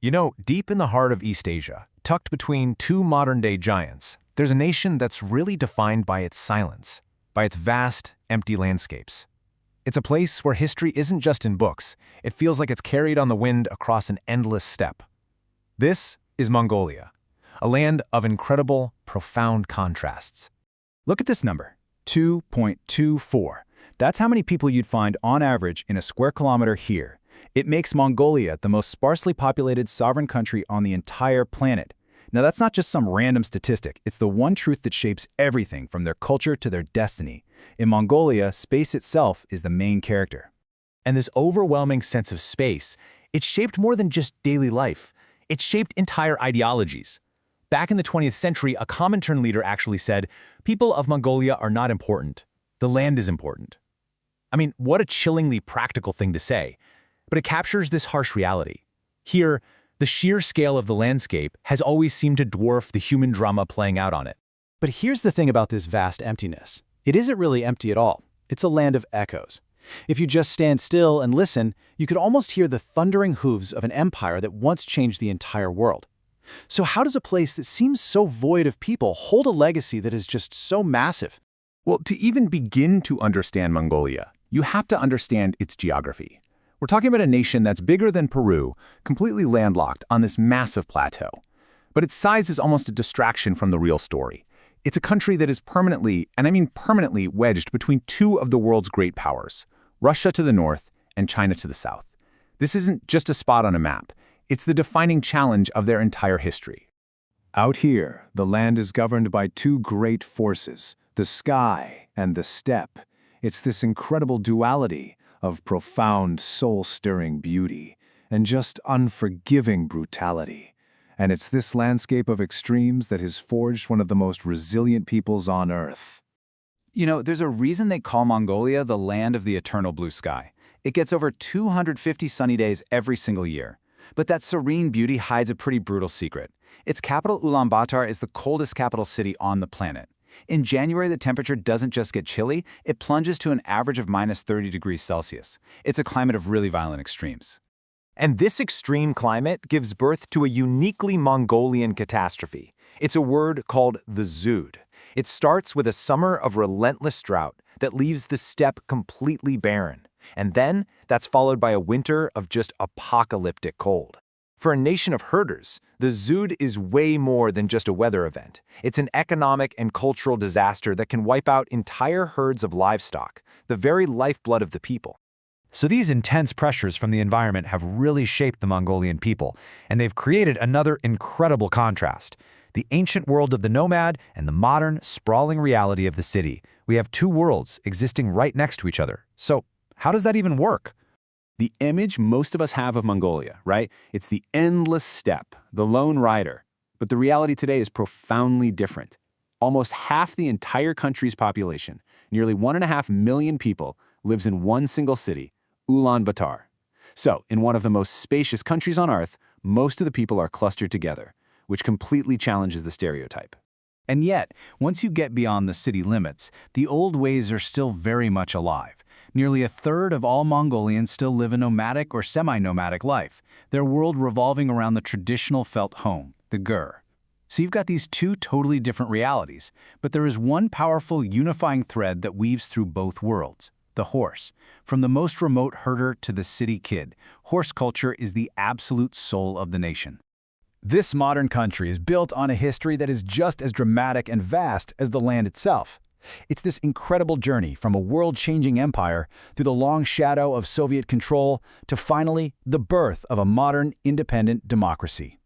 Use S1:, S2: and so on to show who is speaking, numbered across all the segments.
S1: You know, deep in the heart of East Asia, tucked between two modern-day giants, there's a nation that's really defined by its silence, by its vast, empty landscapes. It's a place where history isn't just in books, it feels like it's carried on the wind across an endless steppe. This is Mongolia, a land of incredible, profound contrasts.
S2: Look at this number, 2.24. That's how many people you'd find on average in a square kilometer here. It makes Mongolia the most sparsely populated sovereign country on the entire planet. Now that's not just some random statistic, it's the one truth that shapes everything from their culture to their destiny. In Mongolia, space itself is the main character.
S1: And this overwhelming sense of space, it's shaped more than just daily life. It's shaped entire ideologies. Back in the 20th century, a Comintern leader actually said, "People of Mongolia are not important. The land is important." I mean, what a chillingly practical thing to say. But it captures this harsh reality. Here, the sheer scale of the landscape has always seemed to dwarf the human drama playing out on it.
S3: But here's the thing about this vast emptiness. It isn't really empty at all. It's a land of echoes. If you just stand still and listen, you could almost hear the thundering hooves of an empire that once changed the entire world. So how does a place that seems so void of people hold a legacy that is just so massive?
S2: Well, to even begin to understand Mongolia, you have to understand its geography. We're talking about a nation that's bigger than Peru, completely landlocked on this massive plateau. But its size is almost a distraction from the real story. It's a country that is permanently, and I mean permanently, wedged between two of the world's great powers, Russia to the north and China to the south. This isn't just a spot on a map. It's the defining challenge of their entire history.
S4: Out here, the land is governed by two great forces, the sky and the steppe. It's this incredible duality of profound, soul-stirring beauty and just unforgiving brutality. And it's this landscape of extremes that has forged one of the most resilient peoples on Earth.
S2: You know, there's a reason they call Mongolia the land of the eternal blue sky. It gets over 250 sunny days every single year. But that serene beauty hides a pretty brutal secret. Its capital, Ulaanbaatar, is the coldest capital city on the planet. In January, the temperature doesn't just get chilly, it plunges to an average of minus 30 degrees Celsius. It's a climate of really violent extremes.
S1: And this extreme climate gives birth to a uniquely Mongolian catastrophe. It's a word called the Zood. It starts with a summer of relentless drought that leaves the steppe completely barren. And then that's followed by a winter of just apocalyptic cold. For a nation of herders, the Zood is way more than just a weather event. It's an economic and cultural disaster that can wipe out entire herds of livestock, the very lifeblood of the people. So these intense pressures from the environment have really shaped the Mongolian people, and they've created another incredible contrast. The ancient world of the nomad and the modern, sprawling reality of the city. We have two worlds existing right next to each other. So how does that even work?
S2: The image most of us have of Mongolia, right? It's the endless steppe, the lone rider. But the reality today is profoundly different. Almost half the entire country's population, nearly 1.5 million people, lives in one single city, Ulaanbaatar. So, in one of the most spacious countries on Earth, most of the people are clustered together, which completely challenges the stereotype.
S3: And yet, once you get beyond the city limits, the old ways are still very much alive. Nearly a third of all Mongolians still live a nomadic or semi-nomadic life, their world revolving around the traditional felt home, the gur. So you've got these two totally different realities, but there is one powerful unifying thread that weaves through both worlds, the horse. From the most remote herder to the city kid, horse culture is the absolute soul of the nation.
S2: This modern country is built on a history that is just as dramatic and vast as the land itself. It's this incredible journey from a world-changing empire through the long shadow of Soviet control to finally the birth of a modern, independent democracy.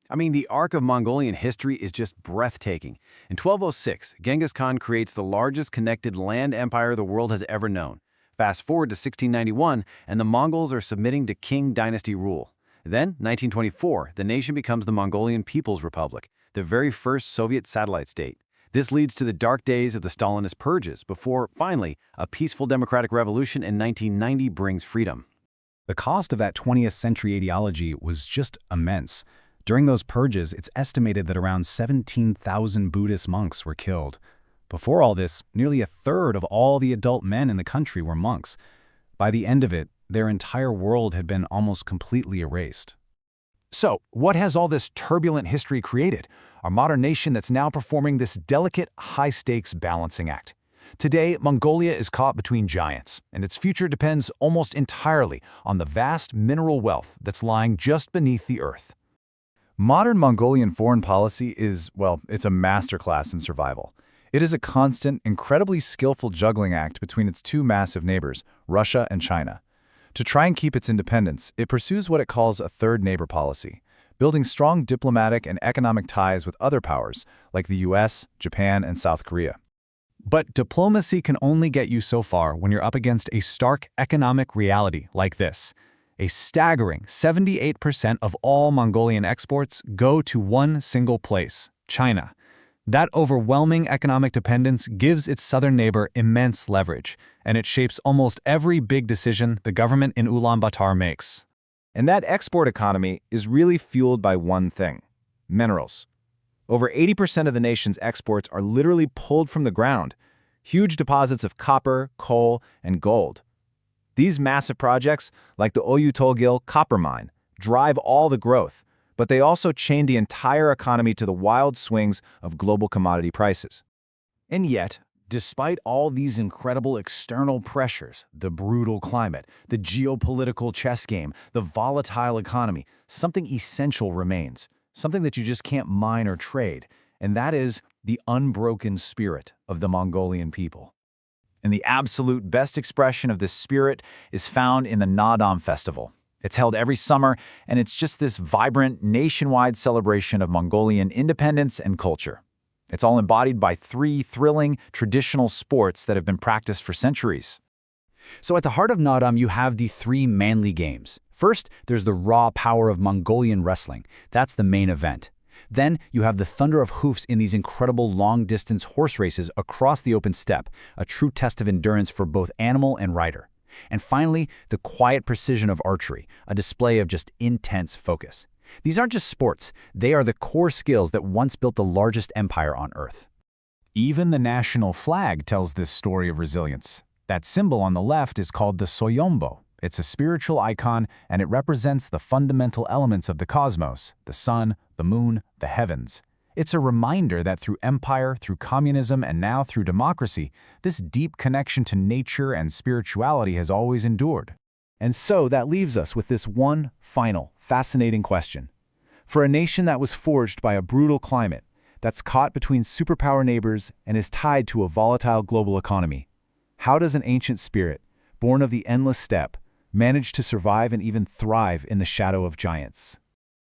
S5: I mean, the arc of Mongolian history is just breathtaking. In 1206, Genghis Khan creates the largest connected land empire the world has ever known. Fast forward to 1691, and the Mongols are submitting to Qing dynasty rule. Then, 1924, the nation becomes the Mongolian People's Republic, the very first Soviet satellite state. This leads to the dark days of the Stalinist purges before, finally, a peaceful democratic revolution in 1990 brings freedom.
S2: The cost of that 20th century ideology was just immense. During those purges, it's estimated that around 17,000 Buddhist monks were killed. Before all this, nearly a third of all the adult men in the country were monks. By the end of it, their entire world had been almost completely erased.
S1: So, what has all this turbulent history created? Our modern nation that's now performing this delicate, high-stakes balancing act. Today, Mongolia is caught between giants, and its future depends almost entirely on the vast mineral wealth that's lying just beneath the earth.
S2: Modern Mongolian foreign policy is, well, it's a masterclass in survival. It is a constant, incredibly skillful juggling act between its two massive neighbors, Russia and China. To try and keep its independence, it pursues what it calls a third neighbor policy, building strong diplomatic and economic ties with other powers like the US, Japan, and South Korea.
S3: But diplomacy can only get you so far when you're up against a stark economic reality like this. A staggering 78% of all Mongolian exports go to one single place, China. That overwhelming economic dependence gives its southern neighbor immense leverage, and it shapes almost every big decision the government in Ulaanbaatar makes.
S1: And that export economy is really fueled by one thing: minerals. Over 80% of the nation's exports are literally pulled from the ground, huge deposits of copper, coal, and gold. These massive projects, like the Oyu Tolgil copper mine, drive all the growth, but they also chain the entire economy to the wild swings of global commodity prices. And yet, despite all these incredible external pressures, the brutal climate, the geopolitical chess game, the volatile economy, something essential remains, something that you just can't mine or trade, and that is the unbroken spirit of the Mongolian people. And the absolute best expression of this spirit is found in the Naadam Festival. It's held every summer, and it's just this vibrant, nationwide celebration of Mongolian independence and culture. It's all embodied by 3 thrilling, traditional sports that have been practiced for centuries. So at the heart of Naadam, you have the 3 manly games. First, there's the raw power of Mongolian wrestling. That's the main event. Then you have the thunder of hoofs in these incredible long-distance horse races across the open steppe, a true test of endurance for both animal and rider. And finally, the quiet precision of archery, a display of just intense focus. These aren't just sports, they are the core skills that once built the largest empire on Earth. Even the national flag tells this story of resilience. That symbol on the left is called the Soyombo. It's a spiritual icon, and it represents the fundamental elements of the cosmos: the sun, the moon, the heavens. It's a reminder that through empire, through communism, and now through democracy, this deep connection to nature and spirituality has always endured. And so that leaves us with this one final, fascinating question. For a nation that was forged by a brutal climate, that's caught between superpower neighbors and is tied to a volatile global economy, how does an ancient spirit, born of the endless steppe, manage to survive and even thrive in the shadow of giants?